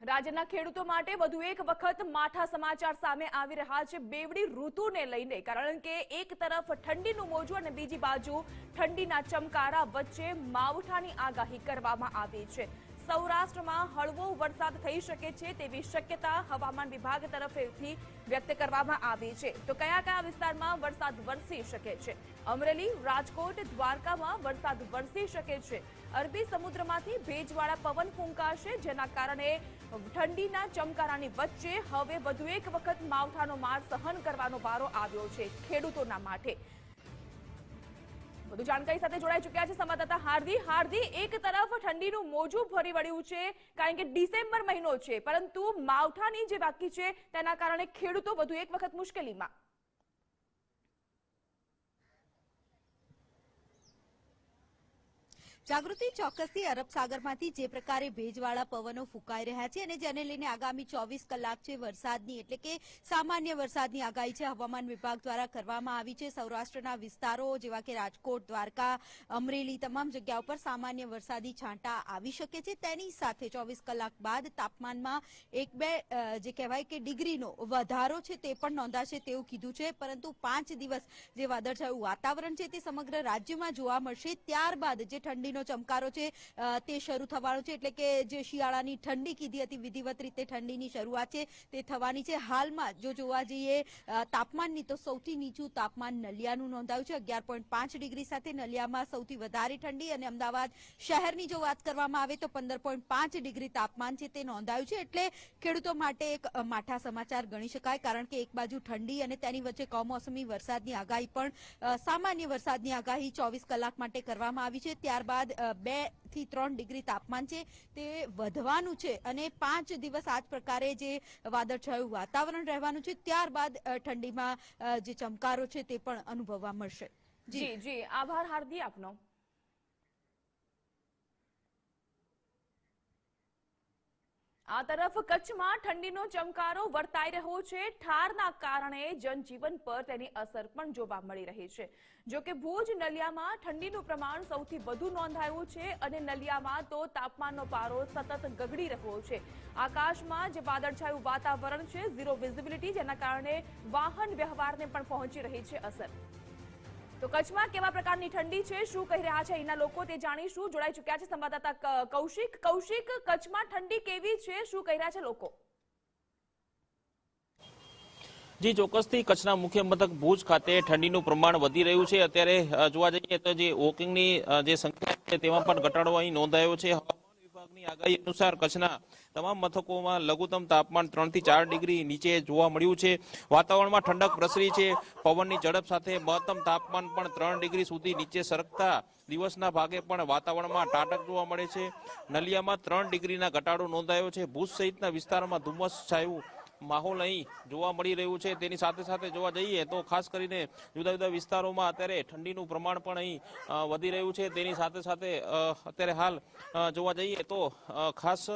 રાજ્યના ખેડૂતો માટે વધુ એક વખત માઠા સમાચાર સામે આવી રહ્યા છે બેવડી ઋતુને લઈને, કારણ કે એક તરફ ઠંડીનું મોજું અને બીજી બાજુ ઠંડીના ચમકારા વચ્ચે માવઠાની આગાહી કરવામાં આવી છે। સૌરાષ્ટ્રમાં હળવો વરસાદ થઈ શકે છે તેવી શક્યતા હવામાન વિભાગ તરફથી વ્યક્ત કરવામાં આવી છે। તો કયા કયા વિસ્તારમાં વરસાદ વરસી શકે છે? અમરેલી, રાજકોટ, દ્વારકામાં વરસાદ વરસી શકે છે। અરબી સમુદ્રમાંથી ભેજવાળા પવન ફૂંકાશે, જેના કારણે ઠંડીના ચમકારાની વચ્ચે હવે વધુ એક વખત માવઠાનો માર સહન કરવાનો વારો આવ્યો છે ખેડૂતોના માટે। વધુ જાણકારી સાથે જોડાઈ ચૂક્યા છે સંવાદદાતા હાર્દી। એક તરફ ઠંડીનું મોજું ફરી વળ્યું છે, કારણ કે ડિસેમ્બર મહિનો છે, પરંતુ માવઠાની જે બાકી છે તેના કારણે ખેડૂતો વધુ એક વખત મુશ્કેલીમાં। જાગૃતિ, ચોક્કસથી અરબ સાગરમાંથી જે પ્રકારે ભેજવાળા પવનો ફૂંકાઈ રહ્યા છે અને જેને લઈને આગામી 24 કલાક છે વરસાદની, એટલે કે સામાન્ય વરસાદની આગાહી છે હવામાન વિભાગ દ્વારા કરવામાં આવી છે। સૌરાષ્ટ્રના વિસ્તારો જેવા કે રાજકોટ, દ્વારકા, અમરેલી તમામ જગ્યાઓ પર સામાન્ય વરસાદી છાંટા આવી શકે છે। તેની સાથે 24 કલાક બાદ તાપમાનમાં 1-2 જે કહેવાય કે ડિગ્રીનો વધારો છે તે પણ નોંધાશે તેવું કીધું છે, પરંતુ 5 દિવસ જે વાદળછાયું વાતાવરણ છે તે સમગ્ર રાજ્યમાં જોવા મળશે। ત્યારબાદ જે ઠંડીનો ચમકારો છે તે શરૂ થવાનો છે, એટલે કે જે શિયાળાની ઠંડી કીધી હતી વિધિવત રીતે ઠંડીની શરૂઆત છે તે થવાની છે। હાલમાં જો જોવા જઈએ તાપમાનની, તો સૌથી નીચું તાપમાન નલિયાનું નોંધાયું છે 11.5 ડિગ્રી સાથે। નલિયામાં સૌથી વધારે ઠંડી અને અમદાવાદ શહેરની જો વાત કરવામાં આવે તો 15.5 ડિગ્રી તાપમાન છે તે નોંધાયું છે। એટલે ખેડૂતો માટે એક માઠા સમાચાર ગણી શકાય, કારણ કે એક બાજુ ઠંડી અને તેની વચ્ચે કમોસમી વરસાદની આગાહી પણ સામાન્ય વરસાદની આગાહી 24 કલાક માટે કરવામાં આવી છે। ત્યારબાદ 2 થી 3 ડિગ્રી તાપમાન છે તે વધવાનું છે અને 5 દિવસ આ જ પ્રકારે જે વાદળછાયું વાતાવરણ રહેવાનું છે। ત્યારબાદ ઠંડીમાં જે ચમકારો છે તે પણ અનુભવવા મળશે। જી આભાર હાર્દી આપનો। આ તરફ કચ્છમાં ઠંડીનો ચમકારો વર્તાઈ રહ્યો છે। ઠારના કારણે જનજીવન પર તેની અસર પણ જોવા મળી રહી છે। જો કે ભુજ, નલિયામાં ઠંડીનું પ્રમાણ સૌથી વધુ નોંધાયું છે અને નલિયામાં તો તાપમાનનો પારો સતત ગગડી રહ્યો છે। આકાશમાં જે વાદળછાયું વાતાવરણ છે, ઝીરો વિઝિબિલિટી, જેના કારણે વાહન વ્યવહારને પણ પહોંચી રહી છે અસર। તો કચ્છમાં કેવા પ્રકારની ઠંડી છે, શું કહી રહ્યા છે અહીંના લોકો તે જાણીશું। જોડાઈ ચૂક્યા છે સંવાદદાતા કૌશિક। કચ્છમાં ઠંડી કેવી છે, શું કહી રહ્યા છે લોકો? જી ચોક્કસથી કચ્છના મુખ્ય મથક ભુજ ખાતે ઠંડીનું પ્રમાણ વધી રહ્યું છે। અત્યારે જોવા જઈએ તો જે વોકિંગની જે સંખ્યા છે તેમાં પણ ઘટાડો અહીં નોંધાયો છે। હવામાન વિભાગની આગાહી અનુસાર કચ્છના તમામ મથકોમાં લઘુત્તમ તાપમાન 3 થી 4 ડિગ્રી નીચે જોવા મળ્યું છે। વાતાવરણમાં ઠંડક પ્રસરી છે। પવનની ઝડપ સાથે મહત્તમ તાપમાન પણ 3 ડિગ્રી સુધી નીચે સરકતા દિવસના ભાગે પણ વાતાવરણમાં ટાટક જોવા મળે છે। નલિયામાં 3 ડિગ્રીના ઘટાડો નોંધાયો છે। ભુજ સહિતના વિસ્તારમાં ધુમ્મસ છાયું માહોલ અહીં જોવા મળી રહ્યું છે। તેની સાથે સાથે જોવા જઈએ તો ખાસ કરીને જુદા જુદા વિસ્તારોમાં અત્યારે ઠંડીનું પ્રમાણ પણ અહીં વધી રહ્યું છે। તેની સાથે સાથે અત્યારે હાલ જોવા જઈએ તો ખાસ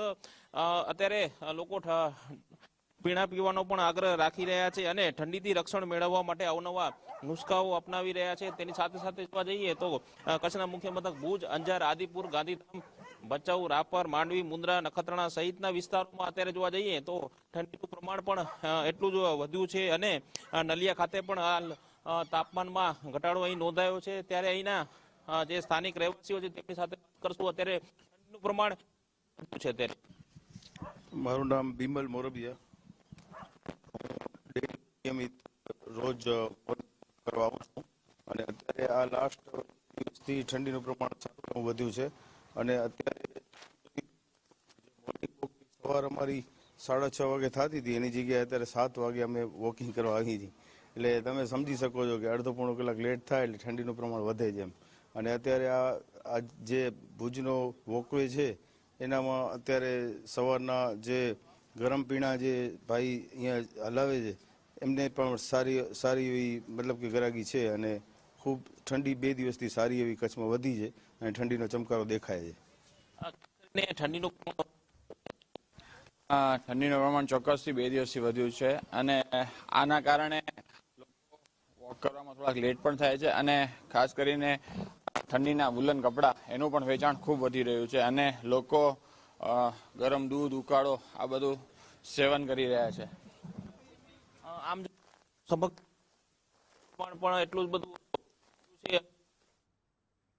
અત્યારે લોકો પીણા પીવાનો પણ આગ્રહ રાખી રહ્યા છે અને ઠંડીથી રક્ષણ મેળવવા માટે અવનવા નુસ્ખાઓ અપનાવી રહ્યા છે। તેની સાથે સાથે જોવા જઈએ તો કચ્છના મુખ્ય મથક ભુજ, અંજાર, આદિપુર, ગાંધીધામ, ભચાઉ, રાપર, માંડવી, મુન્દ્રા, નખત્રાણા સહિતના વિસ્તારોમાં અત્યારે જોવા જઈએ તો ઠંડીનું પ્રમાણ પણ એટલું જ વધ્યું છે અને નલિયા ખાતે પણ હાલ તાપમાનમાં ઘટાડો અહીં નોંધાયો છે। ત્યારે અહીંના જે સ્થાનિક રહેવાસીઓ છે તેમની સાથે વાત કરશું। અત્યારે ઠંડીનું પ્રમાણ છે અત્યારે? મારું નામ બિમલ મોરબિયા, નિયમિત રોજ કરવા આવું છું અને અત્યારે આ લાસ્ટ દિવસથી ઠંડીનું પ્રમાણ સારું વધ્યું છે અને અત્યારે સવાર અમારી 6:30 વાગે થતી હતી એની જગ્યાએ અત્યારે 7 વાગે અમે વોકિંગ કરવા આવી છીએ। એટલે તમે સમજી શકો છો કે અડધો-પોણો કલાક લેટ થાય એટલે ઠંડીનું પ્રમાણ વધે છે એમ। અને અત્યારે આ જે ભુજનો વોકવે છે એનામાં અત્યારે સવારના જે ગરમ પીણા જે ભાઈ અહીંયા હલાવે છે એમને પણ સારી એવી મતલબ કે ગરાગી છે અને ખૂબ ઠંડી 2 દિવસથી સારી એવી કચ્છમાં વધી છે અને ઠંડીનો ચમકારો દેખાય છે। ઠંડીનું પ્રમાણ ચોક્કસથી 2 દિવસથી વધ્યું છે અને આના કારણે લોકો વોક કરવામાં થોડાક લેટ પણ થાય છે અને ખાસ કરીને ઠંડીના વુલન કપડા એનું પણ વેચાણ ખૂબ વધી રહ્યું છે અને લોકો ગરમ દૂધ ઉકાળો આ બધું સેવન કરી રહ્યા છે. આમ સમગ્ર પણ એટલું જ બધું